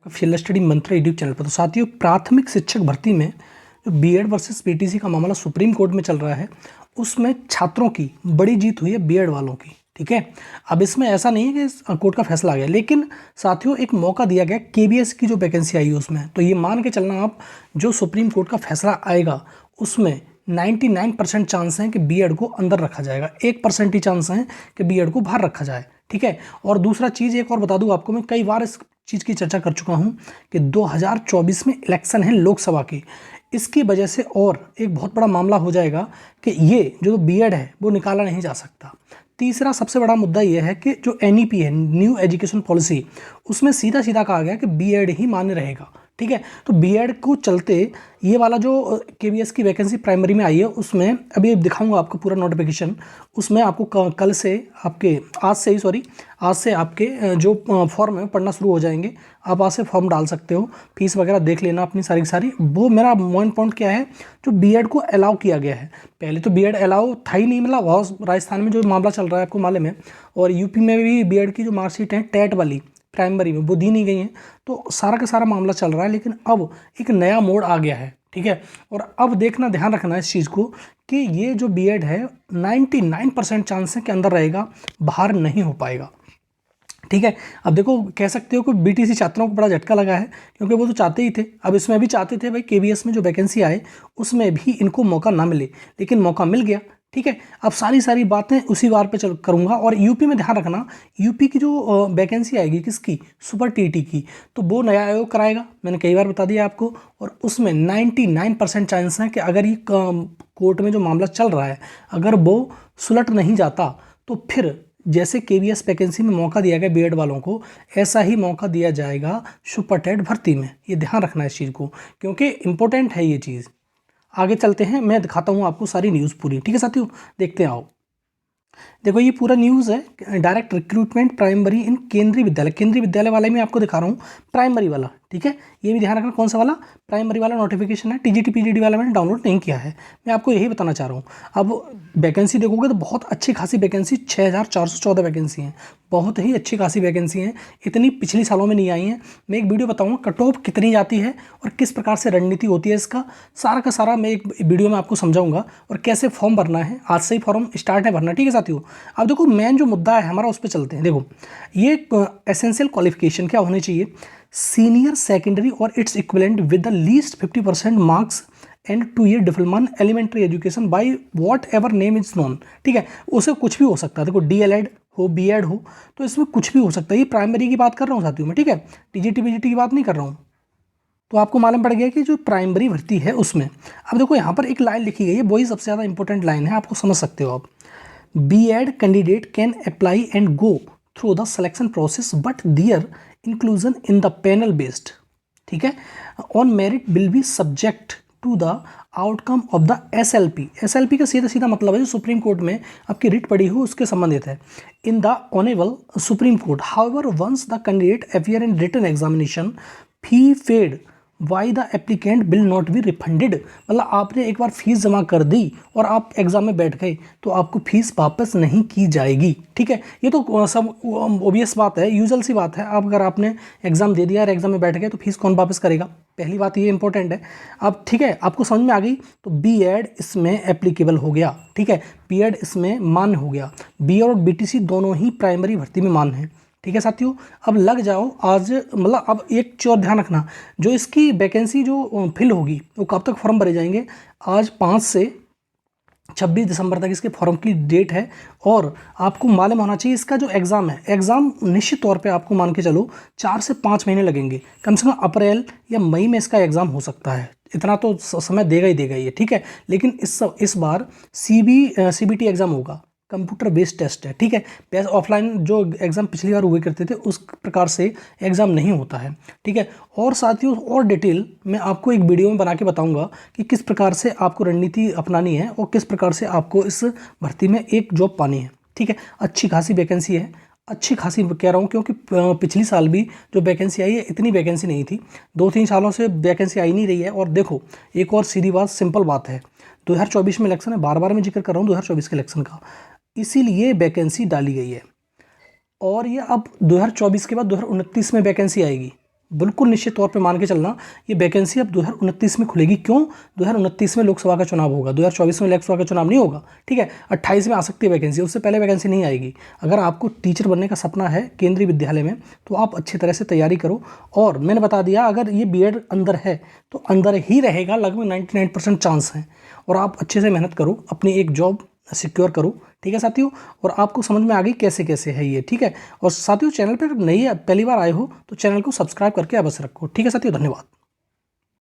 Field study मंत्र YouTube channel पर। तो साथियों, प्राथमिक शिक्षक भर्ती में जो बीएड वर्सेस पीटीसी का मामला सुप्रीम कोर्ट में चल रहा है, उसमें छात्रों की बड़ी जीत हुई है बीएड वालों की। ठीक है, अब इसमें ऐसा नहीं है कि कोर्ट का फैसला आ गया, लेकिन साथियों एक मौका दिया गया केबीएस की जो वैकेंसी आई है उसमें। तो ये मान के चलना आप, जो सुप्रीम कोर्ट का फैसला आएगा उसमें 99% चांस हैं कि बीएड को अंदर रखा जाएगा, 1% ही चांस हैं कि बीएड को बाहर रखा जाए। ठीक है, और दूसरा चीज़ एक और बता दूं आपको, मैं कई बार इस चीज़ की चर्चा कर चुका हूं कि 2024 में इलेक्शन है लोकसभा की, इसकी वजह से और एक बहुत बड़ा मामला हो जाएगा कि ये जो बीएड है वो निकाला नहीं जा सकता। तीसरा सबसे बड़ा मुद्दा ये है कि जो एनईपी है, न्यू एजुकेशन पॉलिसी, उसमें सीधा सीधा कहा गया कि बीएड ही मान्य रहेगा। ठीक है, तो बीएड को चलते ये वाला जो केबीएस की वैकेंसी प्राइमरी में आई है, उसमें अभी दिखाऊंगा आपको पूरा नोटिफिकेशन। उसमें आपको कल से आपके आज से आपके जो फॉर्म है पढ़ना शुरू हो जाएंगे। आप आज से फॉर्म डाल सकते हो, फीस वगैरह देख लेना अपनी सारी की सारी। वो मेरा मेन पॉइंट क्या है, जो बीएड को अलाउ किया गया है। पहले तो बीएड अलाउ था ही नहीं, मतलब बहुत राजस्थान में जो मामला चल रहा है आपको मालूम है, और यूपी में भी बीएड की जो मार्कशीट है टेट वाली प्राइमरी में वो दी नहीं गई है। तो सारा का सारा मामला चल रहा है, लेकिन अब एक नया मोड़ आ गया है। ठीक है, और अब देखना, ध्यान रखना इस चीज़ को कि ये जो बीएड है 99% चांस है कि अंदर रहेगा, बाहर नहीं हो पाएगा। ठीक है, अब देखो कह सकते हो कि बीटीसी छात्रों को बड़ा झटका लगा है, क्योंकि वो तो चाहते ही थे, अब इसमें भी चाहते थे भाई केबीएस में जो वैकेंसी आए उसमें भी इनको मौका ना मिले, लेकिन मौका मिल गया। ठीक है, अब सारी बातें उसी बार पे चल करूँगा। और यूपी में ध्यान रखना, यूपी की जो वैकेंसी आएगी किसकी, सुपर टीटी की, तो वो नया आयोग कराएगा, मैंने कई बार बता दिया आपको। और उसमें 99% चांस हैं कि अगर ये कोर्ट में जो मामला चल रहा है अगर वो सुलट नहीं जाता, तो फिर जैसे केबीएस वैकेंसी में मौका दिया गया बीएड वालों को, ऐसा ही मौका दिया जाएगा सुपर टेट भर्ती में। ये ध्यान रखना है इस चीज़ को, क्योंकि इंपॉर्टेंट है ये चीज़। आगे चलते हैं, मैं दिखाता हूँ आपको सारी न्यूज़ पूरी। ठीक है साथियों, देखते हैं आओ। देखो ये पूरा न्यूज़ है, डायरेक्ट रिक्रूटमेंट प्राइमरी इन केंद्रीय विद्यालय वाले में आपको दिखा रहा हूँ, प्राइमरी वाला। ठीक है, ये भी ध्यान रखना कौन सा वाला, प्राइमरी वाला नोटिफिकेशन है। टीजीटी पीजीडी वाला मैंने डाउनलोड नहीं किया है, मैं आपको यही बताना चाह रहा हूँ। अब वैकेंसी देखोगे तो बहुत अच्छी खासी वैकेंसी, 6414 वैकेंसी हैं, बहुत ही अच्छी खासी वैकेंसी हैं, इतनी पिछली सालों में नहीं आई हैं। मैं एक वीडियो बताऊँगा कट ऑफ कितनी जाती है और किस प्रकार से रणनीति होती है इसका, सारा का सारा मैं एक वीडियो में आपको समझाऊंगा, और कैसे फॉर्म भरना है। आज से ही फॉर्म स्टार्ट है भरना। ठीक है साथियों, अब देखो मेन जो मुद्दा है हमारा उस पर चलते हैं। देखो ये एसेंशियल क्वालिफिकेशन क्या होनी चाहिए, सीनियर सेकेंडरी और its equivalent with the least 50% marks and 2 year diploma in elementary education by whatever name is known. ठीक है, उसे कुछ भी हो सकता है, देखो डीएलएड हो, बीएड हो, तो इसमें कुछ भी हो सकता है। ये प्राइमरी की बात कर रहा हूँ साथियों मैं, ठीक है, टीजीटी पीजीटी की बात नहीं कर रहा हूँ। तो आपको मालूम पड़ गया कि जो प्राइमरी भर्ती है उसमें, अब देखो यहाँ पर एक लाइन लिखी गई है, वही सबसे ज़्यादा इंपॉर्टेंट लाइन है, आपको समझ सकते हो आप। BEd candidate can apply and go through the selection process but their inclusion in the panel based, ठीक है, on merit will be subject to the outcome of the SLP. SLP का सीधा सीधा मतलब है जो सुप्रीम कोर्ट में आपकी रिट पड़ी हो उसके संबंधित है। In the honourable supreme court however once the candidate appear in written examination fee paid by the applicant will not be refunded. मतलब आपने एक बार फीस जमा कर दी और आप एग्जाम में बैठ गए तो आपको फीस वापस नहीं की जाएगी। ठीक है, ये तो सब ओबियस बात है, यूजुअल सी बात है। अब अगर आपने एग्जाम दे दिया और एग्जाम में बैठ गए तो फीस कौन वापस करेगा, पहली बात ये इंपॉर्टेंट है। अब ठीक है, आपको समझ में आ गई, तो बीएड इसमें एप्लीकेबल हो गया। ठीक है, बीएड इसमें मान्य हो गया, बीएड और बीटीसी दोनों ही प्राइमरी भर्ती में मान्य है। ठीक है साथियों, अब लग जाओ आज, मतलब अब एक चीज़ और ध्यान रखना, जो इसकी वैकेंसी जो फिल होगी वो कब तक फॉर्म भरे जाएंगे, आज 5 से 26 दिसंबर तक इसके फॉर्म की डेट है। और आपको मालूम होना चाहिए इसका जो एग्ज़ाम है, एग्ज़ाम निश्चित तौर पे आपको मान के चलो 4 से 5 महीने लगेंगे, कम से कम अप्रैल या मई में इसका एग्ज़ाम हो सकता है, इतना तो समय देगा ही देगा ये। ठीक है, लेकिन इस बार सीबीटी एग्ज़ाम होगा, कंप्यूटर बेस्ड टेस्ट है। ठीक है, वैसे ऑफलाइन जो एग्ज़ाम पिछली बार हुए करते थे उस प्रकार से एग्ज़ाम नहीं होता है। ठीक है, और साथियों और डिटेल मैं आपको एक वीडियो में बना के बताऊंगा कि किस प्रकार से आपको रणनीति अपनानी है और किस प्रकार से आपको इस भर्ती में एक जॉब पानी है। ठीक है, अच्छी खासी वैकेंसी है, अच्छी खासी कह रहा हूँ, क्योंकि पिछली साल भी जो वैकेंसी आई है इतनी वैकेंसी नहीं थी, 2-3 सालों से वैकेंसी आई नहीं रही है। और देखो एक और सीधी बात, सिंपल बात है, 2024 में इलेक्शन है, बार बार मैं जिक्र कर रहा हूँ 2024 के इलेक्शन का, इसीलिए वैकेंसी डाली गई है। और ये अब 2024 के बाद 2029 में वैकेंसी आएगी, बिल्कुल निश्चित तौर पे मान के चलना ये वैकेंसी अब 2029 में खुलेगी। क्यों? 2029 में लोकसभा का चुनाव होगा, 2024 में लोकसभा का चुनाव नहीं होगा, ठीक है। 28 में आ सकती है वैकेंसी, उससे पहले वैकेंसी नहीं आएगी। अगर आपको टीचर बनने का सपना है केंद्रीय विद्यालय में तो आप अच्छी तरह से तैयारी करो। और मैंने बता दिया, अगर ये बीएड अंदर है तो अंदर ही रहेगा, लगभग 99% चांस है। और आप अच्छे से मेहनत करो, अपनी एक जॉब सिक्योर करो, ठीक है साथियों। और आपको समझ में आ गई कैसे कैसे है ये, ठीक है। और साथियों चैनल पर नई पहली बार आए हो तो चैनल को सब्सक्राइब करके अवश्य रखो, ठीक है साथियों। धन्यवाद।